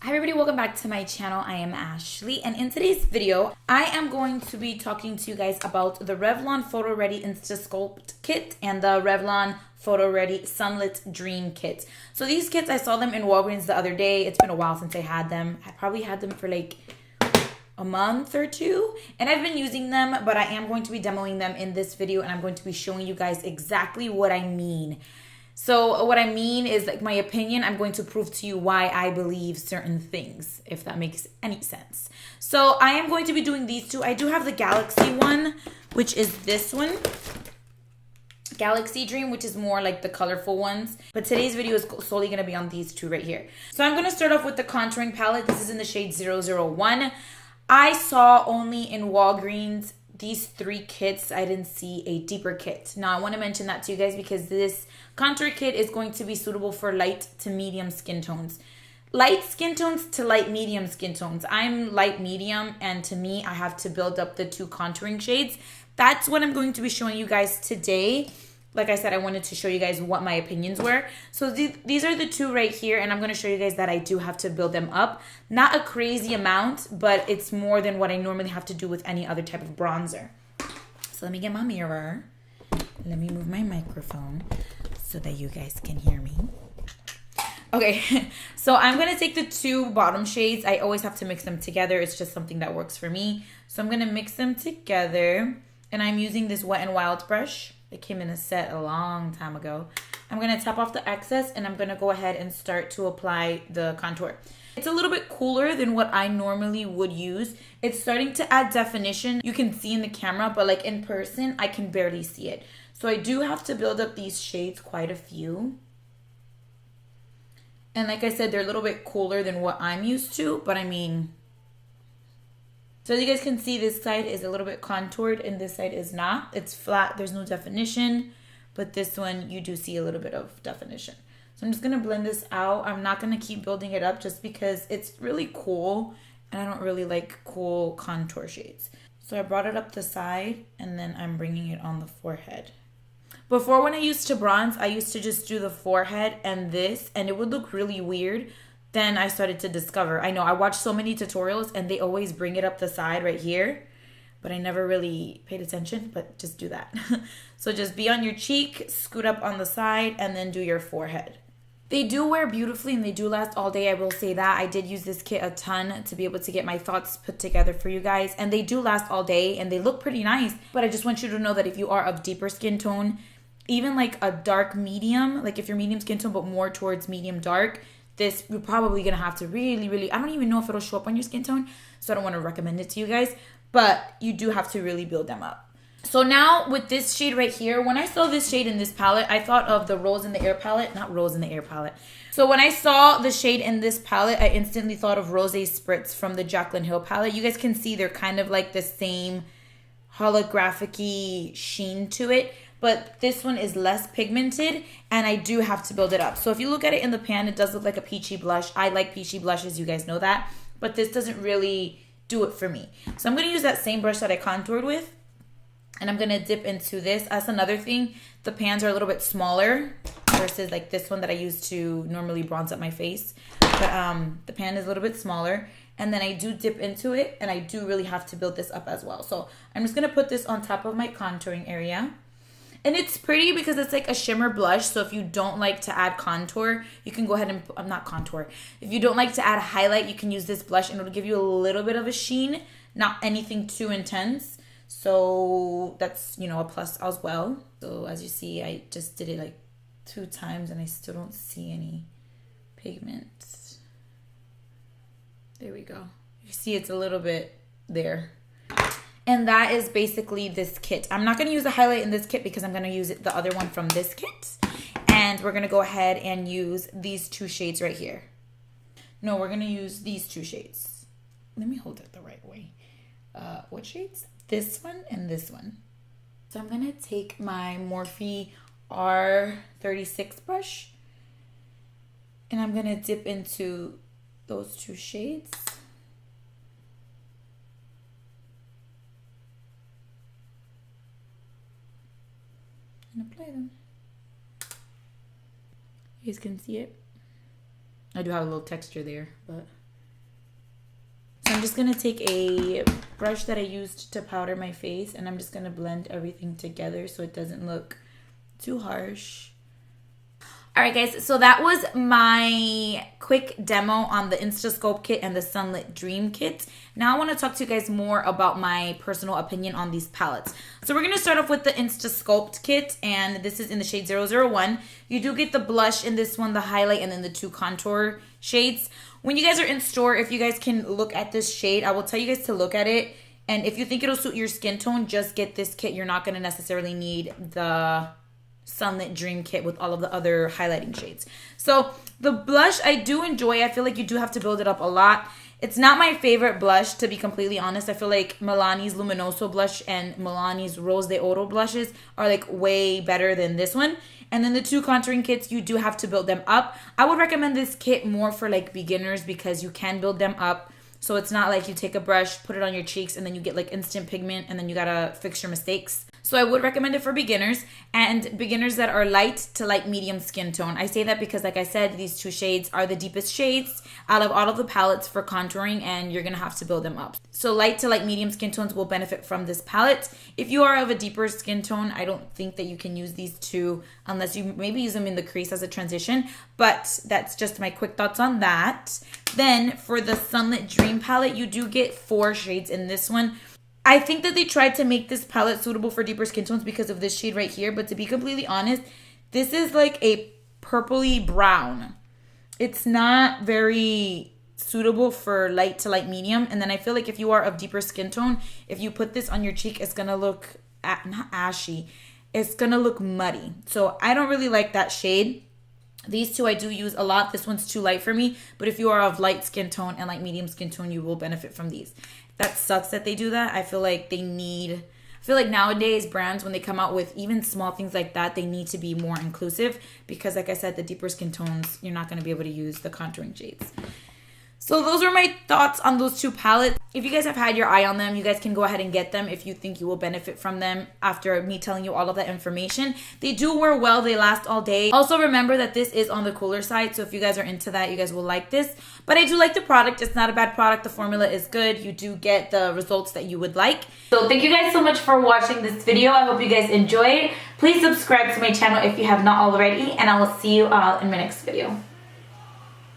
Hi everybody, welcome back to my channel. I am Ashley, and in today's video, I am going to be talking to you guys about the Revlon Photo Ready Insta Sculpt Kit and the Revlon Photo Ready Sunlit Dream Kit. So these kits, I saw them in Walgreens the other day. It's been a while since I had them. I probably had them for like a month or two, and I've been using them, but I am going to be demoing them in this video, and I'm going to be showing you guys exactly what I mean. So what I mean is, like, my opinion, I'm going to prove to you why I believe certain things, if that makes any sense. So I am going to be doing these two. I do have the Galaxy one, which is this one. Galaxy Dream, which is more like the colorful ones. But today's video is solely going to be on these two right here. So I'm going to start off with the contouring palette. This is in the shade 001. I saw only in Walgreens these three kits. I didn't see a deeper kit. Now I want to mention that to you guys because this contour kit is going to be suitable for light to medium skin tones. Light skin tones to light medium skin tones. I'm light medium, and to me, I have to build up the two contouring shades. That's what I'm going to be showing you guys today. Like I said, I wanted to show you guys what my opinions were. So these are the two right here, and I'm going to show you guys that I do have to build them up. Not a crazy amount, but it's more than what I normally have to do with any other type of bronzer. So let me get my mirror. Let me move my microphone so that you guys can hear me. Okay, so I'm going to take the two bottom shades. I always have to mix them together. It's just something that works for me. So I'm going to mix them together, and I'm using this Wet n Wild brush. It came in a set a long time ago. I'm going to tap off the excess, and I'm going to go ahead and start to apply the contour. It's a little bit cooler than what I normally would use. It's starting to add definition. You can see in the camera, but like in person, I can barely see it. So I do have to build up these shades, quite a few. And like I said, they're a little bit cooler than what I'm used to, but I mean... So as you guys can see, this side is a little bit contoured and this side is not. It's flat, there's no definition, but this one you do see a little bit of definition. So I'm just gonna blend this out. I'm not gonna keep building it up just because it's really cool and I don't really like cool contour shades. So I brought it up the side and then I'm bringing it on the forehead. Before, when I used to bronze, I used to just do the forehead and this, and it would look really weird. Then I started to discover, I know I watched so many tutorials and they always bring it up the side right here, but I never really paid attention, but just do that. So just be on your cheek, scoot up on the side, and then do your forehead. They do wear beautifully and they do last all day, I will say that. I did use this kit a ton to be able to get my thoughts put together for you guys, and they do last all day and they look pretty nice. But I just want you to know that if you are of deeper skin tone, even like a dark medium, like if you're medium skin tone but more towards medium dark, this, you're probably going to have to really, I don't even know if it'll show up on your skin tone, so I don't want to recommend it to you guys, but you do have to really build them up. So now with this shade right here, when I saw this shade in this palette, I thought of the Rose in the Air palette, not Rose in the Air palette. So when I saw the shade in this palette, I instantly thought of Rose Spritz from the Jaclyn Hill palette. You guys can see they're kind of like the same holographic-y sheen to it. But this one is less pigmented, and I do have to build it up. So if you look at it in the pan, it does look like a peachy blush. I like peachy blushes, you guys know that. But this doesn't really do it for me. So I'm going to use that same brush that I contoured with, and I'm going to dip into this. That's another thing. The pans are a little bit smaller versus like this one that I use to normally bronze up my face. But the pan is a little bit smaller. And then I do dip into it, and I do really have to build this up as well. So I'm just going to put this on top of my contouring area. And it's pretty because it's like a shimmer blush. So if you don't like to add contour, you can go ahead and, not contour. If you don't like to add highlight, you can use this blush and it'll give you a little bit of a sheen, not anything too intense. So that's, you know, a plus as well. So as you see, I just did it like 2 times and I still don't see any pigment. There we go. You see it's a little bit there. And that is basically this kit. I'm not going to use the highlight in this kit because I'm going to use the other one from this kit. And we're going to go ahead and use these 2 shades right here. No, we're going to use these 2 shades. Let me hold it the right way. What shades? This one and this one. So I'm going to take my Morphe R36 brush. And I'm going to dip into those 2 shades. And apply them. You guys can see it. I do have a little texture there, but So I'm just going to take a brush that I used to powder my face, and I'm just going to blend everything together so it doesn't look too harsh. Alright guys, so that was my quick demo on the Instasculpt kit and the Sunlit Dream kit. Now I want to talk to you guys more about my personal opinion on these palettes. So we're going to start off with the Instasculpt kit, and this is in the shade 001. You do get the blush in this one, the highlight, and then the 2 contour shades. When you guys are in store, if you guys can look at this shade, I will tell you guys to look at it. And if you think it'll suit your skin tone, just get this kit. You're not going to necessarily need the Sunlit Dream kit with all of the other highlighting shades. So the blush I do enjoy. I feel like you do have to build it up a lot. It's not my favorite blush, to be completely honest. I feel like Milani's Luminoso blush and Milani's Rose de Oro blushes are like way better than this one. And then the 2 contouring kits, you do have to build them up. I would recommend this kit more for like beginners because you can build them up. So it's not like you take a brush, put it on your cheeks, and then you get like instant pigment and then you gotta fix your mistakes. So I would recommend it for beginners and beginners that are light to light medium skin tone. I say that because, like I said, these 2 shades are the deepest shades out of all of the palettes for contouring, and you're gonna have to build them up. So light to light medium skin tones will benefit from this palette. If you are of a deeper skin tone, I don't think that you can use these 2 unless you maybe use them in the crease as a transition, but that's just my quick thoughts on that. Then for the Sunlit Dream palette, you do get 4 shades in this one. I think that they tried to make this palette suitable for deeper skin tones because of this shade right here. But to be completely honest, this is like a purpley brown. It's not very suitable for light to light medium. And then I feel like if you are of deeper skin tone, if you put this on your cheek, it's going to look, not ashy. It's going to look muddy. So I don't really like that shade. These 2 I do use a lot. This one's too light for me. But if you are of light skin tone and like medium skin tone, you will benefit from these. That sucks that they do that. I feel like nowadays brands, when they come out with even small things like that, they need to be more inclusive because, like I said, the deeper skin tones, you're not going to be able to use the contouring shades. So those are my thoughts on those 2 palettes. If you guys have had your eye on them, you guys can go ahead and get them if you think you will benefit from them after me telling you all of that information. They do wear well. They last all day. Also, remember that this is on the cooler side. So if you guys are into that, you guys will like this. But I do like the product. It's not a bad product. The formula is good. You do get the results that you would like. So thank you guys so much for watching this video. I hope you guys enjoyed. Please subscribe to my channel if you have not already. And I will see you all in my next video.